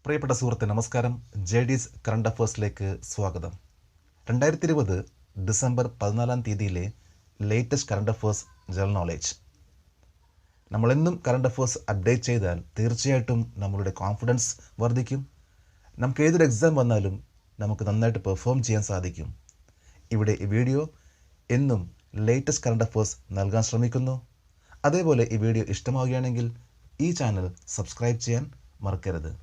പ്രിയപ്പെട്ട സുഹൃത്തെ നമസ്കാരം. JD's കറണ്ട് അഫേഴ്സിലേക്ക് സ്വാഗതം. 2020 December 14 latest current affairs general knowledge. നമ്മളെന്നും കറണ്ട് അഫേഴ്സ് അപ്ഡേറ്റ് ചെയ്താൽ തീർച്ചയായിട്ടും നമ്മളുടെ കോൺഫിഡൻസ് വർദ്ധിക്കും. നമുക്ക് ഏതൊരു എക്സാം വന്നാലും നമുക്ക് നന്നായിട്ട് പെർഫോം ചെയ്യാൻ സാധിക്കും. ഇവിടെ ഈ വീഡിയോ എന്നും ലേറ്റസ്റ്റ് കറണ്ട് അഫേഴ്സ് നൽകാൻ ശ്രമിക്കുന്നു. അതേപോലെ ഈ വീഡിയോ ഇഷ്ടമാവുകയാണെങ്കിൽ ഈ ചാനൽ സബ്സ്ക്രൈബ് ചെയ്യാൻ മറക്കരുത്.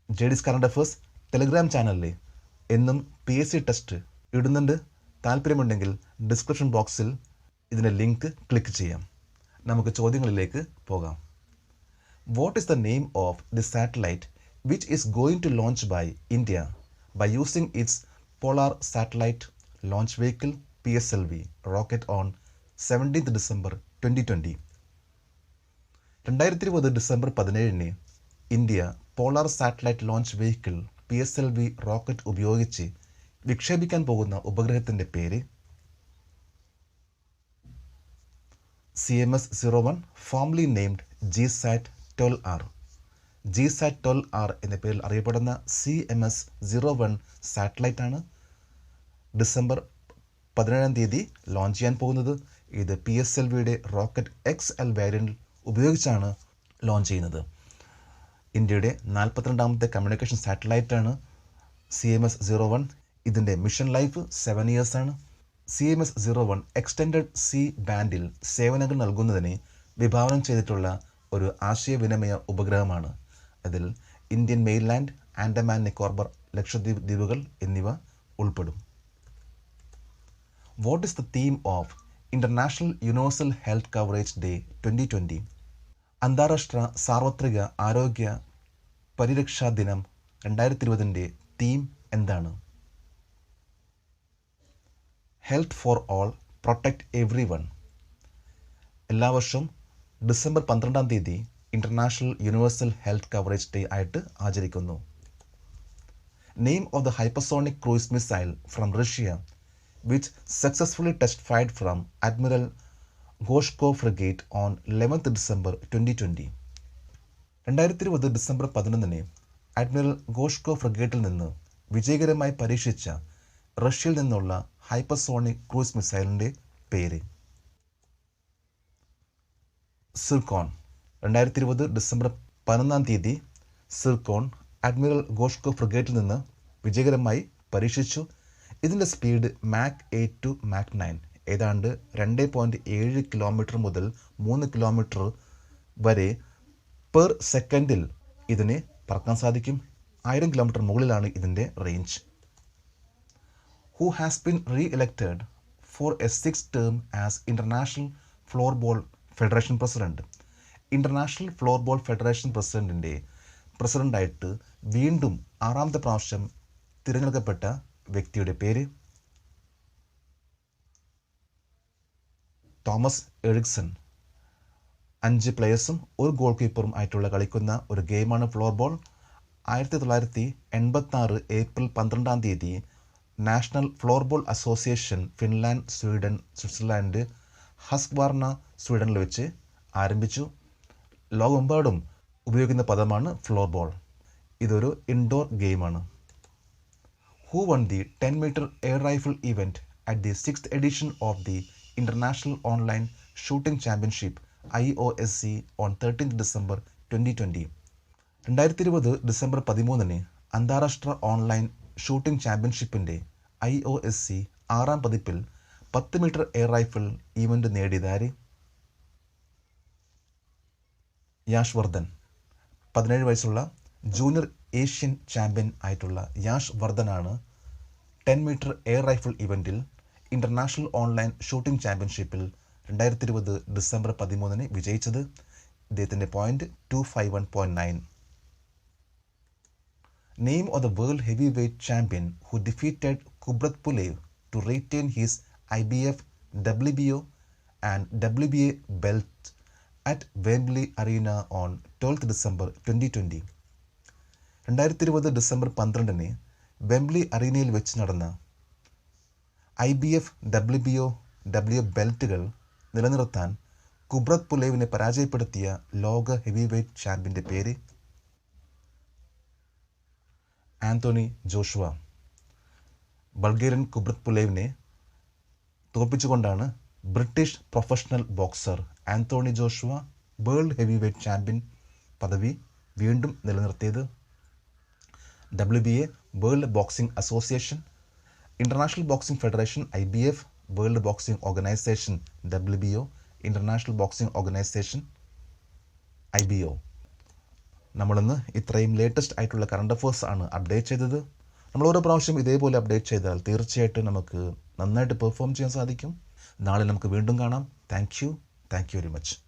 JD's കറണ്ട് അഫേഴ്സ് ടെലിഗ്രാം ചാനലിൽ എന്നും PSC ടെസ്റ്റ് ഇടുന്നുണ്ട്. താല്പര്യമുണ്ടെങ്കിൽ ഡിസ്ക്രിപ്ഷൻ ബോക്സിൽ ഇതിൻ്റെ ലിങ്ക് ക്ലിക്ക് ചെയ്യാം. നമുക്ക് ചോദ്യങ്ങളിലേക്ക് പോകാം. What is the name of the satellite which is going to launch by India by using its polar satellite launch vehicle PSLV rocket on 17 December 2020? 2020 ഡിസംബർ 17 India polar satellite launch vehicle PSLV rocket ഉപയോഗിച്ച് വിക്ഷേപിക്കാൻ പോകുന്ന ഉപഗ്രഹത്തിൻ്റെ പേര് CMS-01, formally named GSAT-12R. GSAT-12R എന്ന പേരിൽ അറിയപ്പെടുന്ന CMS-01 സാറ്റലൈറ്റാണ് December 17 launch ചെയ്യാൻ പോകുന്നത്. ഇത് PSLVയുടെ റോക്കറ്റ് XL വേരിയൻറ്റ് ഉപയോഗിച്ചാണ് ലോഞ്ച് ചെയ്യുന്നത്. ഇന്ത്യയുടെ 42ാമത്തെ കമ്മ്യൂണിക്കേഷൻ സാറ്റലൈറ്റാണ് CMS-01. ഇതിൻ്റെ മിഷൻ ലൈഫ് 7 ഇയേഴ്സാണ്. CMS-01 എക്സ്റ്റൻഡഡ് സി ബാൻഡിൽ സേവനങ്ങൾ നൽകുന്നതിന് വിഭാവനം ചെയ്തിട്ടുള്ള ഒരു ആശയവിനിമയ ഉപഗ്രഹമാണ്. അതിൽ ഇന്ത്യൻ മെയിൻലാൻഡ്, ആൻഡമാൻ നിക്കോബാർ, ലക്ഷദ്വീപ് ദ്വീപുകൾ എന്നിവ ഉൾപ്പെടും. What is the theme of international universal health coverage day 2020? അന്താരാഷ്ട്ര സാർവത്രിക ആരോഗ്യ പരിരക്ഷാ ദിനം 2020 തീം എന്താണ്? Health for all, protect everyone. എല്ലാ വർഷവും December 12 international universal health coverage day ആയിട്ട് ആചരിക്കുന്നു. Name of the hypersonic cruise missile from Russia which successfully test fired from Admiral Gorshkov frigate on 11 December 2020. 2020 December 11 Admiral Gorshkov ഫ്രിഗേറ്റിൽ നിന്ന് വിജയകരമായി പരീക്ഷിച്ച റഷ്യയിൽ നിന്നുള്ള ഹൈപ്പർസോണിക് ക്രൂയിസ് മിസൈലിൻ്റെ പേര് Zircon. 2020 December 11 Zircon Admiral Gorshkov ഫ്രിഗേറ്റിൽ നിന്ന് വിജയകരമായി പരീക്ഷിച്ചു. ഇതിൻ്റെ സ്പീഡ് മാക് 8 ടു മാക് 9, ഏതാണ്ട് 2.7 കിലോമീറ്റർ മുതൽ 3 കിലോമീറ്റർ വരെ പെർ സെക്കൻഡിൽ ഇതിന് പറക്കാൻ സാധിക്കും. 1000 കിലോമീറ്റർ മുകളിലാണ് ഇതിൻ്റെ range. Who has been re-elected for a 6th term as international floorball federation president? International floorball federation പ്രസിഡൻ്റായിട്ട് വീണ്ടും 6ാമത്തെ പ്രാവശ്യം തിരഞ്ഞെടുക്കപ്പെട്ട വ്യക്തിയുടെ പേര് തോമസ് എറിക്സൺ. 5 പ്ലെയേഴ്സും ഒരു ഗോൾ കീപ്പറും ആയിട്ടുള്ള കളിക്കുന്ന ഒരു ഗെയിമാണ് floorball. 1986 April 12 national floorball association Finland, Sweden, Switzerland, Husqvarna സ്വീഡനിൽ വെച്ച് ആരംഭിച്ചു. ലോകമെമ്പാടും ഉപയോഗിക്കുന്ന പദമാണ് ഫ്ലോർബോൾ. ഇതൊരു ഇൻഡോർ ഗെയിമാണ്. Who won the 10 metre air rifle event at the 6th edition of the international online shooting championship IOSC on 13 December 2020? 2020 December 13 അന്താരാഷ്ട്ര online shooting ചാമ്പ്യൻഷിപ്പിൻ്റെ IOSC 6ാം പതിപ്പിൽ 10 മീറ്റർ എയർ റൈഫിൾ ഈവൻ്റ് നേടിയതാര്? യാഷ് വർദ്ധൻ. 17 വയസ്സുള്ള ജൂനിയർ ഏഷ്യൻ ചാമ്പ്യൻ ആയിട്ടുള്ള യാഷ് വർദ്ധനാണ് 10 metre air rifle ഇവൻറ്റിൽ international online shooting ചാമ്പ്യൻഷിപ്പിൽ 2020 ഡിസംബർ 13 വിജയിച്ചത്. ഇദ്ദേഹത്തിൻ്റെ point 251.9. Name of the world heavyweight champion who defeated Kubrat Pulev to retain his IBF, WBO and WBA belt at Wembley arena on 12 December 2020. 2020 December 12 Wembley അറീനയിൽ വെച്ച് നടന്ന IBF, WBO, WBA ബെൽറ്റുകൾ നിലനിർത്താൻ കുബ്രത് പുലേവിനെ പരാജയപ്പെടുത്തിയ ലോക heavy weight ചാമ്പ്യൻ്റെ പേര് Anthony Joshua. Bulgarian Kubrat പുലേവിനെ തോൽപ്പിച്ചുകൊണ്ടാണ് British professional boxer Anthony Joshua world heavyweight champion പദവി വീണ്ടും നിലനിർത്തിയത്. WBA world boxing association, international boxing federation IBF, world boxing organisation WBO, international boxing organisation IBO. നമ്മളിന്ന് ഇത്രയും latest ആയിട്ടുള്ള കറണ്ട് അഫേഴ്സ് ആണ് update ചെയ്തത്. നമ്മൾ ഓരോ പ്രാവശ്യം ഇതേപോലെ അപ്ഡേറ്റ് ചെയ്താൽ തീർച്ചയായിട്ടും നമുക്ക് നന്നായിട്ട് പെർഫോം ചെയ്യാൻ സാധിക്കും. നാളെ നമുക്ക് വീണ്ടും കാണാം. Thank you very much.